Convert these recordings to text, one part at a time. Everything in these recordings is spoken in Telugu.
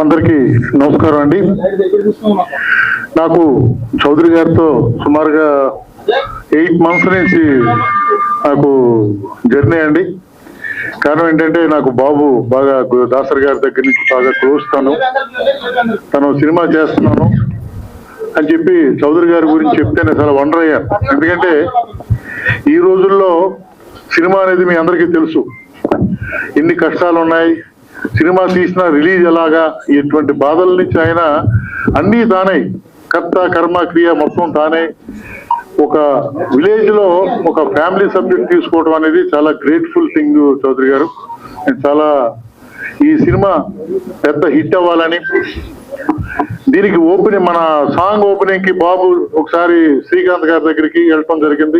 అందరికీ నమస్కారం అండి. నాకు చౌదరి గారితో సుమారుగా 8 months నుంచి నాకు జర్నీ అండి. కారణం ఏంటంటే నాకు బాబు బాగా దాసరి గారి దగ్గర నుంచి బాగా క్లోజ్. తను సినిమా చేస్తున్నాను అని చెప్పి చౌదరి గారి గురించి చెప్తే నేను చాలా వండర్ అయ్యాను. ఎందుకంటే ఈ రోజుల్లో సినిమా అనేది మీ అందరికీ తెలుసు, ఎన్ని కష్టాలు ఉన్నాయి. సినిమా తీసిన రిలీజ్ ఎలాగా, ఇటువంటి బాధల నుంచి ఆయన అన్నీ తానే, కర్త కర్మ క్రియ మొత్తం తానే. ఒక విలేజ్ లో ఒక ఫ్యామిలీ సబ్జెక్ట్ తీసుకోవడం అనేది చాలా గ్రేట్ఫుల్ థింగ్ చౌదరి గారు. నేను చాలా ఈ సినిమా పెద్ద హిట్ అవ్వాలని, దీనికి మన సాంగ్ ఓపెనింగ్ కి బాబు ఒకసారి శ్రీకాంత్ గారి దగ్గరికి వెళ్ళటం జరిగింది,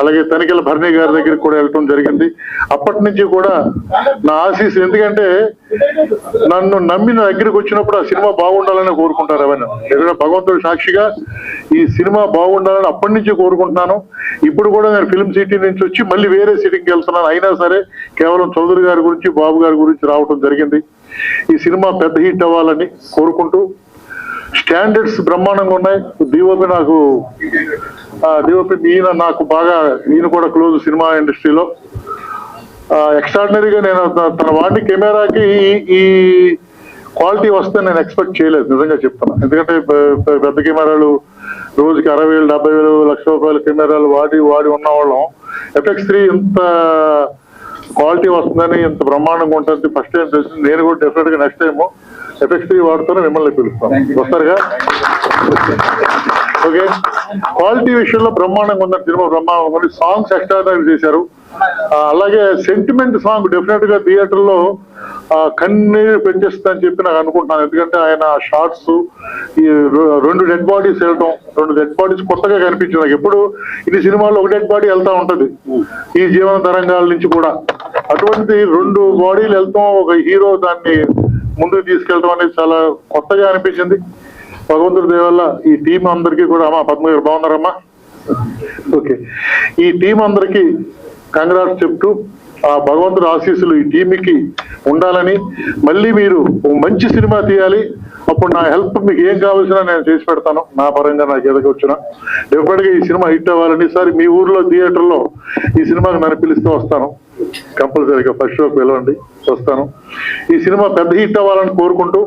అలాగే తనికెల భరణి గారి దగ్గరికి కూడా వెళ్ళటం జరిగింది. అప్పటి నుంచి కూడా నా ఆశీస్, ఎందుకంటే నన్ను నమ్మిన దగ్గరికి వచ్చినప్పుడు ఆ సినిమా బాగుండాలని కోరుకుంటారు. అవన్నీ ఎందుకంటే భగవంతుడు సాక్షిగా ఈ సినిమా బాగుండాలని అప్పటి నుంచి కోరుకుంటున్నాను. ఇప్పుడు కూడా నేను ఫిల్మ్ సిటీ నుంచి వచ్చి మళ్ళీ వేరే సిటీకి వెళ్తున్నాను. అయినా సరే కేవలం చౌదరి గారి గురించి, బాబు గారి గురించి రావటం జరిగింది. ఈ సినిమా పెద్ద హిట్ అవ్వాలని కోరుకుంటూ, స్టాండర్డ్స్ బ్రహ్మాండంగా ఉన్నాయి. డిఓపి ఈయన నాకు బాగా, ఈయన కూడా క్లోజ్ సినిమా ఇండస్ట్రీలో. ఎక్స్ట్రాడినరీగా నేను తన వాడిని కెమెరాకి ఈ క్వాలిటీ వస్తే నేను ఎక్స్పెక్ట్ చేయలేదు, నిజంగా చెప్తాను. ఎందుకంటే పెద్ద కెమెరాలు రోజుకి 60,000, 70,000, ₹1,00,000 కెమెరాలు వాడి ఉన్నవాళ్ళం. FX3 ఇంత క్వాలిటీ వస్తుందని, ఇంత బ్రహ్మాండంగా ఉంటుంది ఫస్ట్ టైం తెలిసింది. నేను కూడా డెఫినెట్ గా నెక్స్ట్ టైం FX3 వాడుతూనే మిమ్మల్ని పిలుస్తాను, వస్తారుగా. ఓకే, క్వాలిటీ విషయంలో బ్రహ్మాండంగా ఉందని సినిమా, బ్రహ్మాండంగా ఉంది. సాంగ్స్ ఎక్స్ట్రాడినరీ చేశారు. అలాగే సెంటిమెంట్ సాంగ్ డెఫినెట్ గా థియేటర్ లో కన్నీరు పెంచేస్తుందని చెప్పి నాకు అనుకుంటున్నాను. ఎందుకంటే ఆయన షార్ట్స్, ఈ 2 డెడ్ బాడీస్ వెళ్ళటం, 2 డెడ్ బాడీస్ కొత్తగా కనిపించింది నాకు. ఎప్పుడు ఇది సినిమాలో ఒక డెడ్ బాడీ వెళ్తా ఉంటది ఈ జీవన తరంగాల నుంచి కూడా, అటువంటి 2 బాడీలు వెళ్తాం, ఒక హీరో దాన్ని ముందుకు తీసుకెళ్ళడం అనేది చాలా కొత్తగా అనిపించింది. భగవంతుడి దయ వల్ల ఈ టీం అందరికీ కూడా, అమ్మా పద్మ గారు బాగున్నారమ్మా? ఓకే, ఈ టీం అందరికీ కంగ్రాట్స్ చెప్తూ, ఆ భగవంతుడి ఆశీస్సులు ఈ టీంకి ఉండాలని, మళ్ళీ మీరు మంచి సినిమా తీయాలి. అప్పుడు నా హెల్ప్ మీకు ఏం కావాల్సినా నేను చేసి పెడతాను, నా పరంగా నాకు ఎదగొచ్చునా. డెఫినెట్గా ఈ సినిమా హిట్ అవ్వాలని, సార్ మీ ఊర్లో థియేటర్లో ఈ సినిమాకి నన్ను పిలిస్తే వస్తాను, కంపల్సరీగా ఫస్ట్ షోకి వెళ్ళండి, వస్తాను. ఈ సినిమా పెద్ద హిట్ అవ్వాలని కోరుకుంటూ,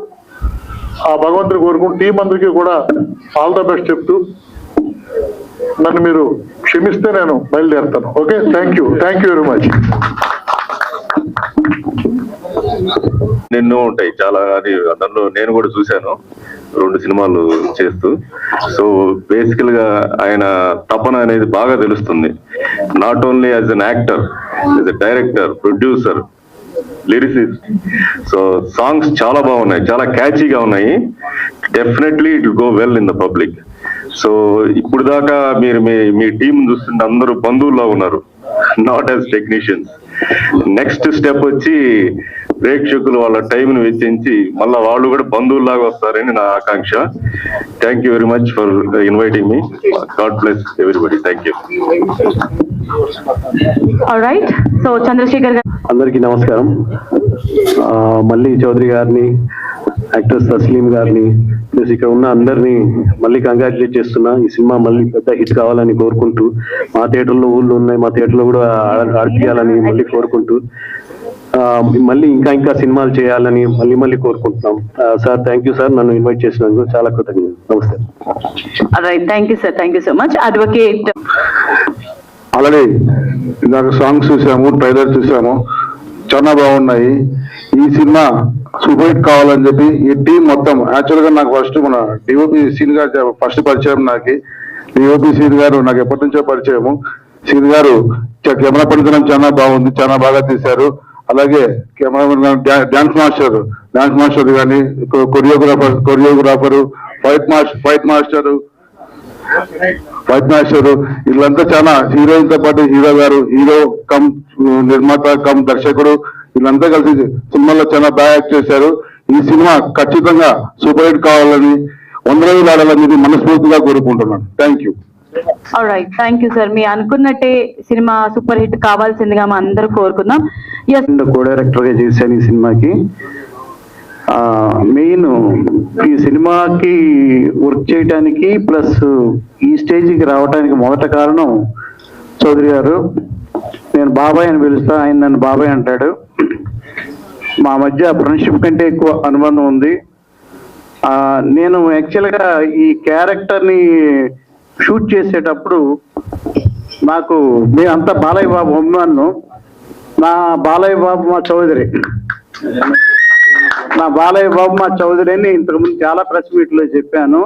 ఆ భగవంతుని కోరుకుంటూ, టీం అందరికీ కూడా ఆల్ ద బెస్ట్ చెప్తూ, నన్ను మీరు క్షమిస్తే నేను బయలుదేరుతాను. Okay, thank you very much. ఎన్నో ఉంటాయి చాలా, అది దాంట్లో నేను కూడా చూశాను 2 సినిమాలు చేస్తూ. సో బేసికల్ గా ఆయన తపన అనేది బాగా తెలుస్తుంది. Not only as an actor, as a director, producer, lyricist. So songs చాలా బాగున్నాయి, చాలా క్యాచీగా ఉన్నాయి. Definitely it will go well in the public. So ఇప్పుడు దాకా మీరు మీ టీం చూస్తుంటే అందరూ బంధువుల్లో ఉన్నారు, not as technicians. Next step వచ్చి ప్రేక్షకులు వాళ్ళ టైంను వెచ్చించి మళ్ళా వాళ్ళు కూడా బంధువుల్లాగా వస్తారని నా ఆకాంక్ష. Thank you very much for inviting me. God bless everybody. Thank you. Alright, so Chandrashekhar గారు అందరికీ నమస్కారం. మళ్ళీ చౌదరి గారిని, యాక్టర్ తస్లీం గారిని, ప్లస్ ఇక్కడ ఉన్న అందరినీ మళ్ళీ కంగ్రాచులేట్ చేస్తున్నా. ఈ సినిమా మళ్ళీ పెద్ద హిట్ కావాలని కోరుకుంటూ, మా థియేటర్లో ఊళ్ళో ఉన్నాయి, మా థియేటర్లో కూడా ఆడిపియాలని మళ్ళీ కోరుకుంటూ, మళ్ళీ ఇంకా సినిమాలు చేయాలని మళ్ళీ కోరుకుంటున్నాం. సార్ థ్యాంక్ యూ సార్, నన్ను ఇన్వైట్ చేసినందుకు చాలా కృతజ్ఞతలు. నమస్తే. Right, thank you sir, thank you so much. Advocate already ఇందాక సాంగ్స్ చూసాము, ట్రైలర్ చూసాము, చాలా బాగున్నాయి. ఈ సినిమా సూపర్ హిట్ కావాలని చెప్పి ఈ టీం మొత్తం, యాక్చువల్ గా నాకు ఫస్ట్ మన డిఓపి సీన్ గారు ఫస్ట్ పరిచయం. నాకు డిఓపి సీన్ గారు నాకు ఎప్పటి నుంచో పరిచయము. సీన్ గారు కెమెరా పనితనం చాలా బాగుంది, చాలా బాగా తీశారు. అలాగే కెమెరా డాన్స్ మాస్టర్ కానీ, కొరియోగ్రాఫరు, ఫైట్ మాస్టర్ వీళ్ళంతా చాలా, హీరోయిన్ తో పాటు హీరో గారు, హీరో కమ్ నిర్మాత కమ్ దర్శకుడు, వీళ్ళంతా కలిసి సినిమాలో చాలా బాగా యాక్ట్ చేశారు. ఈ సినిమా ఖచ్చితంగా సూపర్ హిట్ కావాలని 100 రోజులు ఆడాలని మనస్ఫూర్తిగా కోరుకుంటున్నాను. Thank you. Right, thank you sir. మీ అనుకున్నట్టే సినిమా సూపర్ హిట్ కావాల్సిందిగా మనం అందరూ కోరుకుందాం. ఎస్, కో డైరెక్టర్ గా చేశాను ఈ సినిమాకి. మెయిన్ ఈ సినిమాకి వర్క్ చేయడానికి ప్లస్ ఈ స్టేజ్కి రావడానికి మొదట కారణం చౌదరి గారు. నేను బాబాయ్ అని పిలుస్తా, ఆయన నన్ను బాబాయ్ అంటాడు. మా మధ్య ఫ్రెండ్షిప్ కంటే ఎక్కువ అనుబంధం ఉంది. నేను యాక్చువల్గా ఈ క్యారెక్టర్ని షూట్ చేసేటప్పుడు నాకు మేమంతా బాలయ్య బాబు అభిమానులు. నా బాలయ్య బాబు మా చౌదరి అని ఇంతకుముందు చాలా ప్రెస్ మీట్లో చెప్పాను.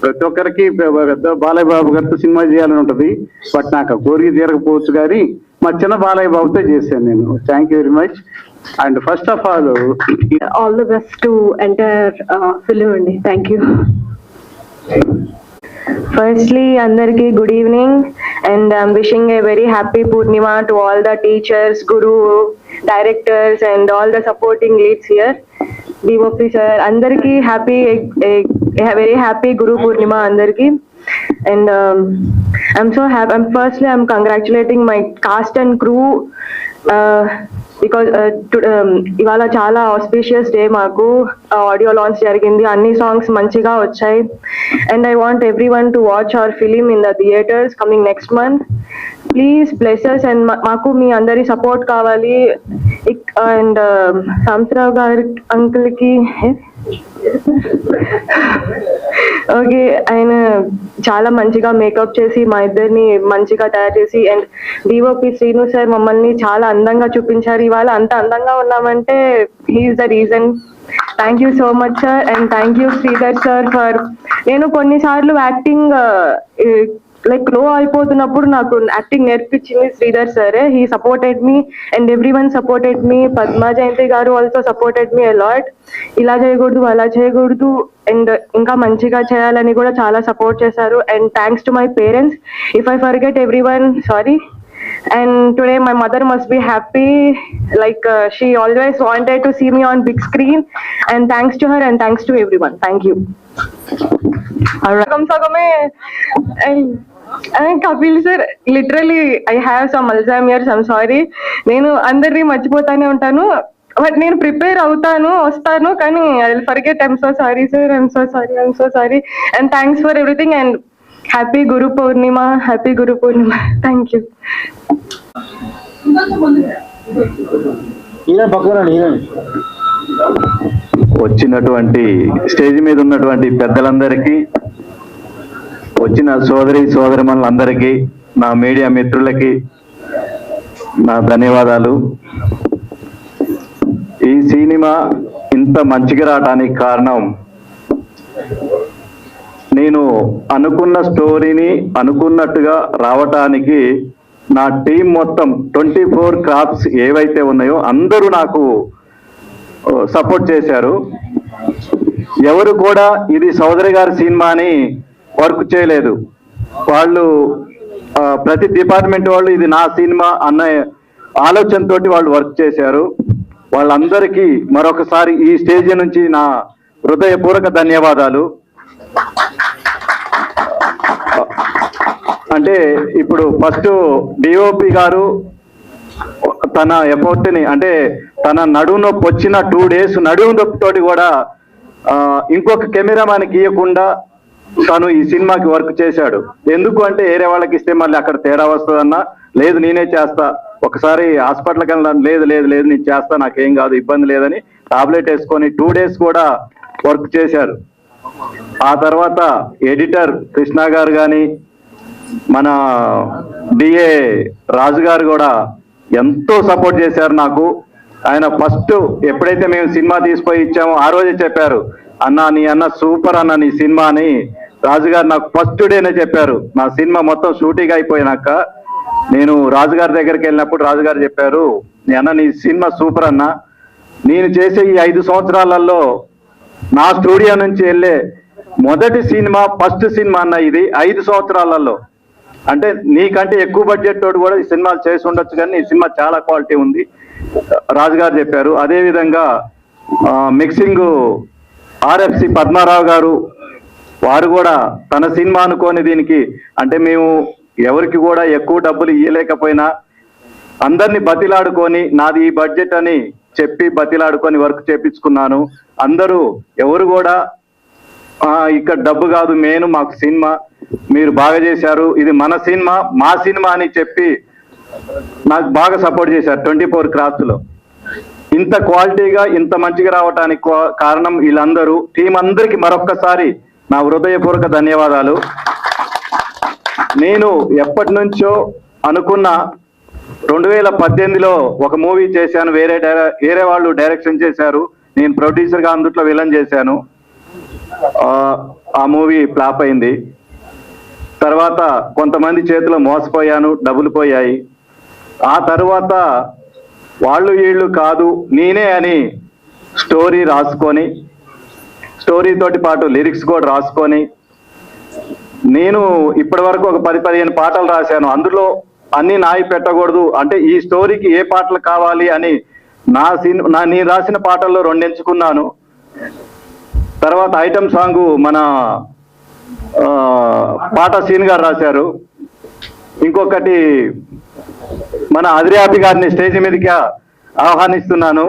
ప్రతి ఒక్కరికి పెద్ద బాలయ్య బాబు గారితో సినిమా చేయాలని ఉంటుంది, బట్ నాకు కోరిక తీరకపోవచ్చు కానీ మా చిన్న బాలయ్య బాబుతో చేశాను నేను. Thank you very much. And first of all the best to entire film అండి. Thank you. Firstly, andarki good evening, and I'm wishing a very happy Purnima to all the teachers, guru, directors, and all the supporting leads here. DOP sir, andarki happy, a very happy Guru Purnima andarki. And I'm so happy. I'm congratulating my cast and crew because ఇవాళ చాలా ఆస్పిషియస్ డే. మాకు ఆడియో లాంచ్ జరిగింది, అన్ని సాంగ్స్ మంచిగా వచ్చాయి. And I want every one to watch hour film in the theatres coming next month. Please bless us, and మాకు మీ అందరి సపోర్ట్ కావాలి. అండ్ సాంసరావు గారి అంకుల్కి ఓకే, ఆయన చాలా మంచిగా మేకప్ చేసి మా ఇద్దరిని మంచిగా తయారు చేసి, అండ్ డిఓపి శ్రీను సార్ మమ్మల్ని చాలా అందంగా చూపించారు. ఇవాళ అంత అందంగా ఉన్నామంటే he is the reason. Thank you so much sir, and thank you Sridhar sir for. నేను కొన్నిసార్లు యాక్టింగ్ లైక్ లో అయిపోతున్నప్పుడు నాకు యాక్టింగ్ నేర్పించింది Sridhar sir. He supported me and every one supported me. Padma Jayanthi గారు ఆల్సో సపోర్టెడ్ మీ అలాట్. ఇలా చేయకూడదు, అలా చేయకూడదు, అండ్ ఇంకా మంచిగా చేయాలని కూడా చాలా సపోర్ట్ చేశారు. And thanks to my parents. If I forget every one, sorry. And today my mother must be happy, like she always wanted to see me on big screen, and thanks to her and thanks to everyone. Thank you. And Kapil sir, literally I have some Alzheimer's, I'm sorry. నేను అందరినీ మర్చిపోతానే ఉంటాను, బట్ నేను ప్రిపేర్ అవుతాను, వస్తాను, కానీ I will forget. I'm so sorry sir, I'm so sorry. And thanks for everything, and happy Guru Purnima, happy Guru Purnima. Thank you. వచ్చినటువంటి స్టేజ్ మీద ఉన్నటువంటి పెద్దలందరికీ, వచ్చిన సోదరిమణులందరికీ, నా మీడియా మిత్రులకి నా ధన్యవాదాలు. ఈ సినిమా ఇంత మంచిగా రావడానికి కారణం, నేను అనుకున్న స్టోరీని అనుకున్నట్టుగా రావటానికి నా టీం మొత్తం 24 క్రాఫ్ట్స్ ఏవైతే ఉన్నాయో అందరూ నాకు సపోర్ట్ చేశారు. ఎవరు కూడా ఇది సోదరి గారి సినిమా అని వర్క్ చేయలేదు. వాళ్ళు ప్రతి డిపార్ట్మెంట్ వాళ్ళు ఇది నా సినిమా అన్న ఆలోచనతో వాళ్ళు వర్క్ చేశారు. వాళ్ళందరికీ మరొకసారి ఈ స్టేజ్ నుంచి నా హృదయపూర్వక ధన్యవాదాలు. అంటే ఇప్పుడు ఫస్ట్ డిఓపి గారు తన ఎఫర్ట్ని, అంటే తన నడుము నొప్పి వచ్చిన 2 days నడుము నొప్పితోటి కూడా ఇంకొక కెమెరామాన్కి ఇవ్వకుండా తను ఈ సినిమాకి వర్క్ చేశాడు. ఎందుకు అంటే వేరే వాళ్ళకి ఇస్తే మళ్ళీ అక్కడ తేడా వస్తుందన్నా, లేదు నేనే చేస్తా, ఒకసారి హాస్పిటల్కి వెళ్ళాను, లేదు లేదు లేదు నేను చేస్తా, నాకేం కాదు, ఇబ్బంది లేదని టాబ్లెట్ వేసుకొని 2 days కూడా వర్క్ చేశారు. ఆ తర్వాత ఎడిటర్ కృష్ణ గారు కానీ మన డిఏ రాజు గారు కూడా ఎంతో సపోర్ట్ చేశారు నాకు. ఆయన ఫస్ట్ ఎప్పుడైతే మేము సినిమా తీసుకొని ఇచ్చామో ఆ రోజే చెప్పారు, అన్న నీ అన్న సూపర్ అన్న నీ సినిమా అని రాజుగారు నాకు ఫస్ట్ డేనే చెప్పారు. నా సినిమా మొత్తం షూటింగ్ అయిపోయినాక నేను రాజుగారి దగ్గరికి వెళ్ళినప్పుడు రాజుగారు చెప్పారు, నీ అన్న నీ సినిమా సూపర్ అన్న, నేను చేసే ఈ 5 సంవత్సరాలలో నా స్టూడియో నుంచి వెళ్ళే మొదటి సినిమా, ఫస్ట్ సినిమా అన్న ఇది 5 సంవత్సరాలలో. అంటే నీకంటే ఎక్కువ బడ్జెట్ తోటి కూడా ఈ సినిమాలు చేసి ఉండొచ్చు, కానీ ఈ సినిమా చాలా క్వాలిటీ ఉంది రాజుగారు చెప్పారు. అదేవిధంగా మిక్సింగ్ ఆర్ఎఫ్సి పద్మారావు గారు, వారు కూడా తన సినిమా అనుకోని దీనికి, అంటే మేము ఎవరికి కూడా ఎక్కువ డబ్బులు ఇవ్వలేకపోయినా అందరినీ బతిలాడుకొని నాది ఈ బడ్జెట్ అని చెప్పి బతిలాడుకొని వర్క్ చేపించుకున్నాను. అందరూ ఎవరు కూడా ఇక్కడ డబ్బు కాదు మెయిన్, మాకు సినిమా మీరు బాగా చేశారు, ఇది మన సినిమా మా సినిమా అని చెప్పి నాకు బాగా సపోర్ట్ చేశారు 24 Crafts లో. ఇంత క్వాలిటీగా ఇంత మంచిగా రావడానికి కారణం వీళ్ళందరూ, టీం అందరికి మరొక్కసారి నా హృదయపూర్వక ధన్యవాదాలు. నేను ఎప్పటి నుంచో అనుకున్న 2018లో ఒక మూవీ చేశాను, వేరే వాళ్ళు డైరెక్షన్ చేశారు, నేను ప్రొడ్యూసర్గా అందుట్లో విలన్ చేశాను. ఆ మూవీ ఫ్లాప్ అయింది. తర్వాత కొంతమంది చేతిలో మోసపోయాను, డబ్బులు పోయాయి. ఆ తర్వాత వాళ్ళు వీళ్ళు కాదు నేనే అని స్టోరీ రాసుకొని, స్టోరీతోటి పాటు లిరిక్స్ కూడా రాసుకొని, నేను ఇప్పటి వరకు ఒక 10-15 పాటలు రాశాను. అందులో అన్ని నాయి పెట్టకూడదు, అంటే ఈ స్టోరీకి ఏ పాటలు కావాలి అని నేను రాసిన పాటల్లో 2 ఎంచుకున్నాను. తర్వాత ఐటమ్ సాంగ్ మన పాట సీన్ గారు రాశారు. ఇంకొకటి మన అదిరాపి గారిని స్టేజ్ మీదకి ఆహ్వానిస్తున్నాను.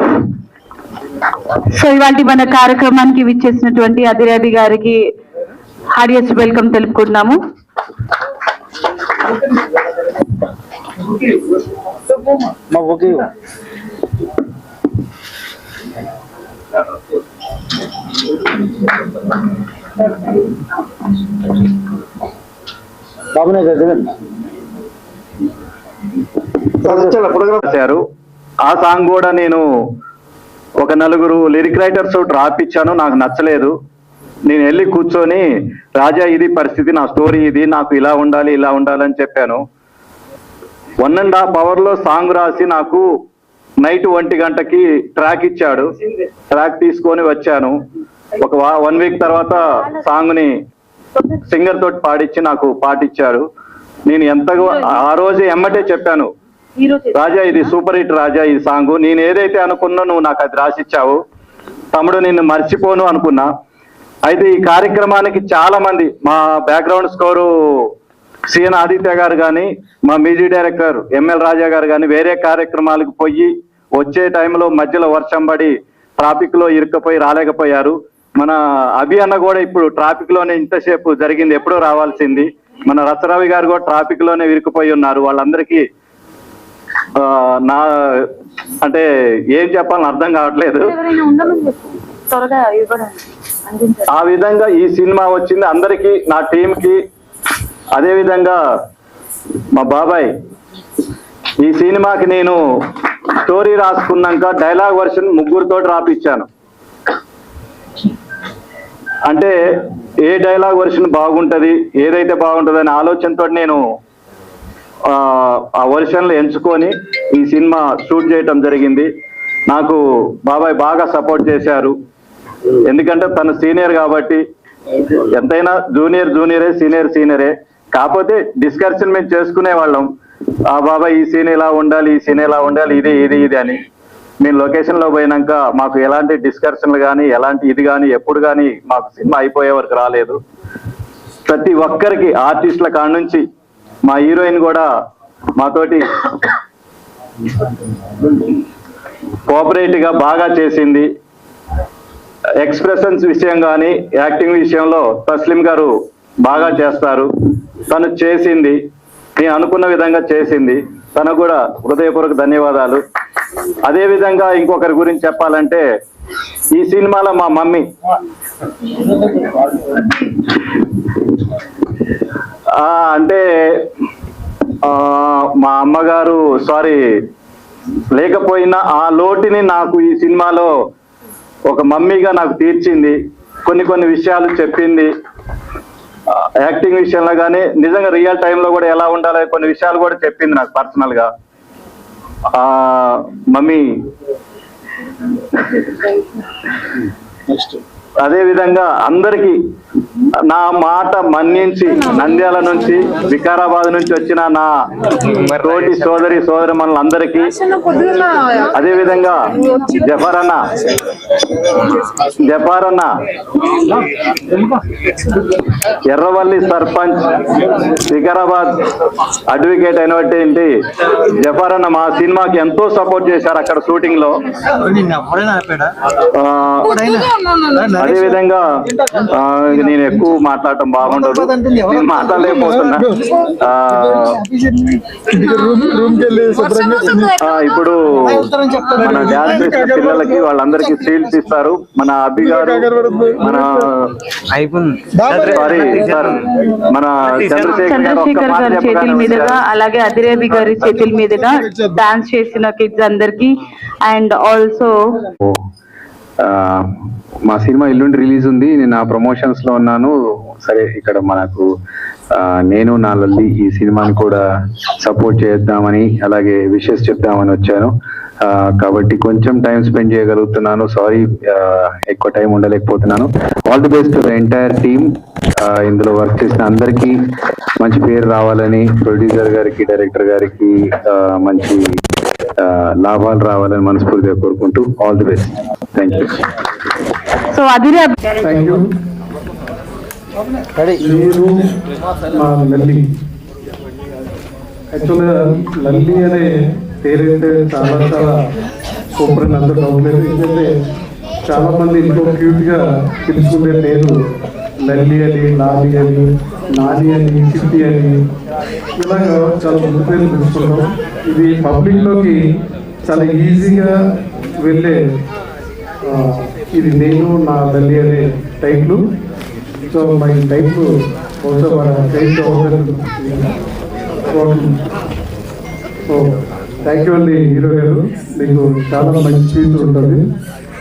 సో ఇవాళ మన కార్యక్రమానికి విచ్చేసినటువంటి అదిరాబి గారికి హార్డియస్ట్ వెల్కమ్ తెలుపుకుంటున్నాము. రాశారు. ఆ సాంగ్ కూడా నేను ఒక 4 లిరిక్ రైటర్స్ రాపిచ్చాను, నాకు నచ్చలేదు. నేను వెళ్ళి కూర్చొని రాజా ఇది పరిస్థితి, నా స్టోరీ ఇది, నాకు ఇలా ఉండాలి ఇలా ఉండాలని చెప్పాను. 1.5 hours సాంగ్ రాసి నాకు నైట్ 1 గంటకి ట్రాక్ ఇచ్చాడు. ట్రాక్ తీసుకొని వచ్చాను. ఒక 1 week తర్వాత సాంగ్ ని సింగర్ తోటి పాడిచ్చి నాకు పాటిచ్చారు. నేను ఎంతగా ఆ రోజు ఎమ్మటే చెప్పాను, రాజా ఇది సూపర్ హిట్ రాజా ఈ సాంగ్, నేను ఏదైతే అనుకున్నా నువ్వు నాకు అది రాసిచ్చావు తమ్ముడు, నిన్ను మర్చిపోను అనుకున్నా. అయితే ఈ కార్యక్రమానికి చాలా మంది, మా బ్యాక్గ్రౌండ్ స్కోరు సిఎన్ ఆదిత్య గారు కానీ, మా మ్యూజిక్ డైరెక్టర్ ఎంఎల్ రాజా గారు కానీ వేరే కార్యక్రమాలకు పోయి వచ్చే టైంలో మధ్యలో వర్షం పడి ట్రాఫిక్ లో ఇరుక్కుపోయి రాలేకపోయారు. మన అభి అన్న కూడా ఇప్పుడు ట్రాఫిక్ లోనే ఇంతసేపు జరిగింది, ఎప్పుడో రావాల్సింది. మన రసరవి గారు కూడా ట్రాఫిక్ లోనే ఇరుక్కుపోయి ఉన్నారు. వాళ్ళందరికీ నా అంటే ఏం చెప్పాలని అర్థం కావట్లేదు. ఆ విధంగా ఈ సినిమా వచ్చింది అందరికీ, నా టీంకి. అదే విధంగా మా బాబాయ్ ఈ సినిమాకి నేను స్టోరీ రాసుకున్నాక డైలాగ్ వర్షన్ 3 రాపిచ్చాను. అంటే ఏ డైలాగ్ వర్షన్ బాగుంటది, ఏదైతే బాగుంటుంది అనే ఆలోచనతో నేను ఆ వర్షన్లు ఎంచుకొని ఈ సినిమా షూట్ చేయటం జరిగింది. నాకు బాబాయ్ బాగా సపోర్ట్ చేశారు, ఎందుకంటే తను సీనియర్ కాబట్టి. ఎంతైనా జూనియరే, సీనియరే. కాకపోతే డిస్కషన్ మేము చేసుకునే వాళ్ళం, ఆ బాబాయ్ ఈ సీన్ ఇలా ఉండాలి, ఈ సీన్ ఇలా ఉండాలి, ఇది అని. మేము లొకేషన్ లో పోయినాక మాకు ఎలాంటి డిస్కషన్లు కానీ ఎలాంటి ఇది కానీ ఎప్పుడు కానీ మాకు సినిమా అయిపోయే వరకు రాలేదు. ప్రతి ఒక్కరికి ఆర్టిస్టుల కాడ నుంచి మా హీరోయిన్ కూడా మాతోటి కోఆపరేట్ గా బాగా చేసింది. ఎక్స్ప్రెషన్స్ విషయం కానీ యాక్టింగ్ విషయంలో తస్లిం గారు బాగా చేస్తారు. తను చేసింది, నేను అనుకున్న విధంగా చేసింది. తనకు కూడా హృదయపూర్వక ధన్యవాదాలు. అదే విధంగా ఇంకొకరి గురించి చెప్పాలంటే ఈ సినిమాలో మా మమ్మీ అంటే మా అమ్మగారు లేకపోయినా ఆ లోటుని నాకు ఈ సినిమాలో ఒక మమ్మీగా నాకు తీర్చింది. కొన్ని విషయాలు చెప్పింది. యాక్టింగ్ విషయంలో కానీ నిజంగా రియల్ టైంలో కూడా ఎలా ఉండాలి కొన్ని విషయాలు కూడా చెప్పింది నాకు పర్సనల్ గా. మమ్మీ అదే విధంగా అందరికి నా మాట మన్నించి నంద్యాల నుంచి వికారాబాద్ నుంచి వచ్చిన నా తోటి సోదరిమణులందరికీ, అదే విధంగా జఫర్ అన్న ఎర్రవల్లి సర్పంచ్ వికారాబాద్ అడ్వకేట్ అయినటువంటి జఫర్ అన్న మా సినిమాకి ఎంతో సపోర్ట్ చేశారు అక్కడ షూటింగ్ లో. అదే విధంగా నేను ఎక్కువ మాట్లాడటం బాగుండదు, నేను మాట్లాడలేకపోతున్నా. ఇప్పుడు మన డ్యాన్స్ చేసిన పిల్లలకి వాళ్ళందరికీ సీల్స్ ఇస్తారు. మన అభి గారు, మన సార్ మన చంద్రశేఖర్ గారి చేతుల మీదుగా, అలాగే అదిరేబి గారి చేతుల మీదుగా డాన్స్ చేసిన కిడ్స్ అందరికి అండ్ ఆల్సో మా సినిమా ఎల్లుండి రిలీజ్ ఉంది. నేను ఆ ప్రమోషన్స్ లో ఉన్నాను. సరే ఇక్కడ మనకు నేను నా లల్లి ఈ సినిమాని కూడా సపోర్ట్ చేద్దామని అలాగే విషెస్ చెప్దామని వచ్చాను. కాబట్టి కొంచెం టైం స్పెండ్ చేయగలుగుతున్నాను. సారీ ఎక్కువ టైం ఉండలేకపోతున్నాను. All the best to the entire team. ఇందులో వర్క్ చేసిన అందరికీ మంచి పేరు రావాలని, ప్రొడ్యూసర్ గారికి, డైరెక్టర్ గారికి మంచి లాభాలు రావాలని మనస్ఫూర్తిగా కోరుకుంటూ all the best. Thank you. So అదిరే మీరు మా లల్లి, యాక్చువల్గా లల్లి అనే పేరైతే చాలా సూపర్ అని అందరూ నవ్వలేదు. ఎందుకంటే చాలా మంది ఇంట్లో క్యూట్ గా పిలుచుకునే పేరు లల్లి అని, లాలి అని, నాని అని, చిట్టి అని, ఇలాగా చాలా ముందు పేర్లు పిలుచుకుంటాం. ఇది పబ్లిక్ లోకి చాలా ఈజీగా వెళ్ళే ఇది నేను నా లల్లి అనే title. So my title also so thank you అండి హీరో గారు, మీకు చాలా మంచి ఫీచర్ ఉంటుంది.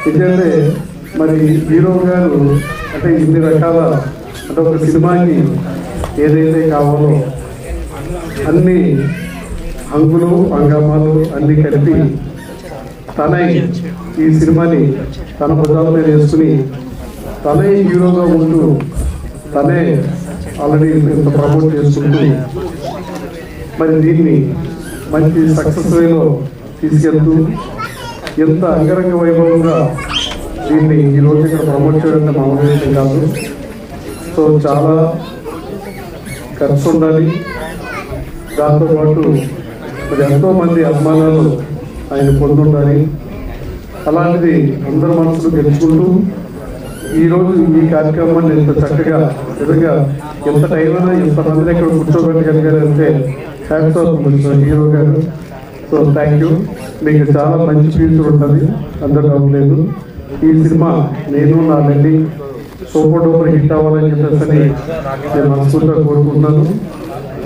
ఎందుకంటే మరి హీరో గారు అంటే ఇన్ని రకాల అంటే ఒక సినిమాకి ఏదైతే కావాలో అన్ని హంగులు హంగామాలు అన్ని కలిపి తనై ఈ సినిమాని తన భుజాల మీద వేసుకుని తనే హీరోగా ఉంటూ తనే ఆల్రెడీ ఇంత ప్రమోట్ చేసుకుంటూ మరి దీన్ని మంచి సక్సెస్ వేలో తీసుకెళ్తూ ఎంత అంగరంగ వైభవంగా దీన్ని ఈరోజు ఇక్కడ ప్రమోట్ చేయడం మామూలు విషయం కాదు. సో చాలా ఖర్చు ఉండాలి. దాంతోపాటు మరి ఎంతోమంది అభిమానాలు ఆయన పొందుండాలి. అలాంటిది అందరి మనసులు గెలుచుకుంటూ ఈరోజు ఈ కార్యక్రమాన్ని ఇంత చక్కగా నిజంగా ఎంత టైం అయినా ఇంతమందిని ఇక్కడ కూర్చోబెట్టగలిగారంటే హ్యాట్స్ ఆఫ్ హీరో గారు. So thank you. మీకు చాలా మంచి ఫ్యూచర్ ఉంటుంది, అందరూ నమ్మలేదు. ఈ సినిమా నేను నా లల్లి సూపర్ డూపర్ హిట్ అవ్వాలని చెప్పేసి నేను మనస్ఫూర్తిగా కోరుకుంటున్నాను.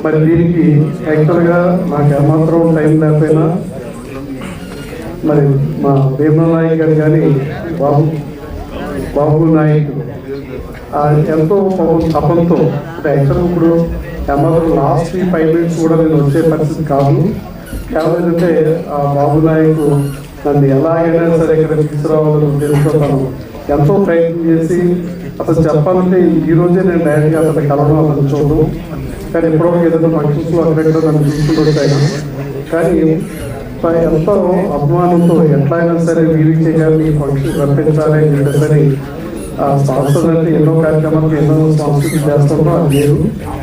మరి దీనికి యాక్చువల్గా నాకు ఏమాత్రం టైం లేకపోయినా మరి మా భీమా నాయక్ గారు కానీ బాబు నాయక్ ఎంతో తపంతో అంటే యాక్చువల్గా ఇప్పుడు ఏమాత్రం లాస్ట్ 5 minutes కూడా నేను వచ్చే పరిస్థితి కాదు. కేవలం అంటే ఆ బాబు నాయక్ నన్ను ఎలాగైనా సరే ఇక్కడ తీసుకురావాలని తెలుసుకుంటాను. ఎంతో ప్రయత్నం చేసి అసలు చెప్పాలంటే ఈ రోజే నేను డైరెక్ట్గా అతను కలవడం అతను చూడడం, కానీ ఎప్పుడో ఏదైనా ఫంక్షన్స్లో అక్కడెక్కడ నన్ను తీసుకుని వచ్చాను. కానీ ఎంతో అభిమానంతో ఎట్లయినా సరే వీరికి చేయాలి, ఫంక్షన్ రప్పించాలి అని చెప్పేసి సంస్థలు అంటే ఎన్నో కార్యక్రమాలకు ఎన్నో సంస్కృతి చేస్తుంటో అది లేదు.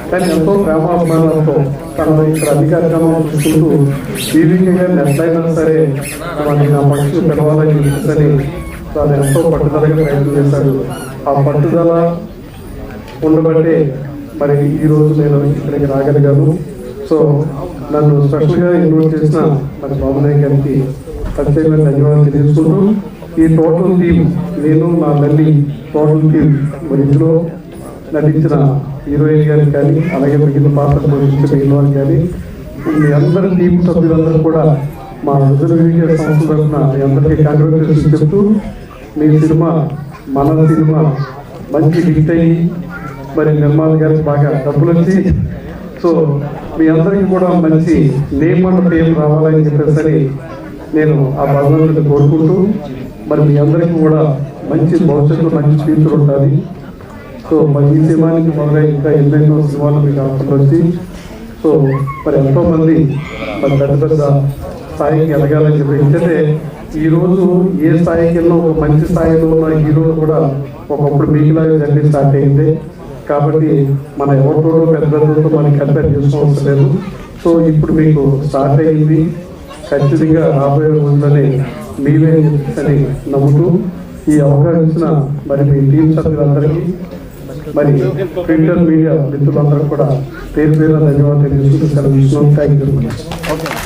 కానీ ఎంతో ప్రేమ అభిమానంతో తన ఇక్కడ అన్ని కార్యక్రమాలు చూసుకుంటూ వీరికి గారిని ఎట్లయినా సరే మనకి నా ఫంక్షన్ పిలవాలని చెప్పేసి తాను ఎంతో పట్టుదలగా ప్రయత్నం చేశాడు. ఆ పట్టుదల ఉండబట్టే మరి ఈరోజు నేను ఇక్కడికి రాగలిగాను. సో నన్ను స్పెషల్గా ఇన్వైట్ చేసిన మరి బాబునాయ్ గారికి ప్రత్యేకమైన ధన్యవాదాలు తెలియజేసుకుంటూ, ఈ టోటల్ టీం, నేను నా తల్లి టోటల్ టీం, మరి ఇందులో నటించిన హీరోయిన్ గారికి కానీ, అలాగే మిగిలిన పాత్రలు పోషించిన హీరోయిన్ కానీ, మీ అందరి టీం సభ్యులందరూ కూడా మా రిజర్వ్ సంస్థ తరఫున మీ అందరికీ కంగ్రాచులేషన్స్ చెప్తూ, మీ సినిమా మన సినిమా మంచి హిట్ అయ్యి మరి నిర్మాత గారికి బాగా డబ్బులు వచ్చి, సో మీ అందరికీ కూడా మంచి నేమ్ అండ్ ఫేమ్ రావాలని చెప్పేసి నేను ఆ భగవంతుని కోరుకుంటూ, మరి మీ అందరికీ కూడా మంచి భవిష్యత్తు, మంచి ఫ్యూచర్ ఉండాలి. సో మరి ఈ సినిమానికి మొదలై ఇంకా ఎన్నెన్నో సినిమాలు మీకు ఆఫర్లు వచ్చి, సో మరి ఎంతోమంది మరి పెద్ద పెద్ద స్థాయికి ఎదగాలని చెప్పి, ఎందుకంటే ఈరోజు ఏ స్థాయికి వెళ్ళినా ఒక మంచి స్థాయిలో ఉన్న హీరోలు కూడా ఒకప్పుడు మీకులాగా జర్నీ స్టార్ట్ అయింది. కాబట్టి మన ఎవరితో పెద్ద పెద్దలతో మనకి కంపేర్ చేసుకోవాల్సి లేదు. సో ఇప్పుడు మీకు స్టార్ట్ అయింది, ఖచ్చితంగా రాబోయే రోజులని మీవే అని నమ్ముతూ ఈ అవకాశం ఇచ్చిన మరి మీ టీం సభ్యులందరికీ, మరి ప్రింటర్ మీడియా మిత్రులందరూ కూడా పేరు పేరు ధన్యవాదాలు తెలుసుకుంటూ సెలవు. Thank you.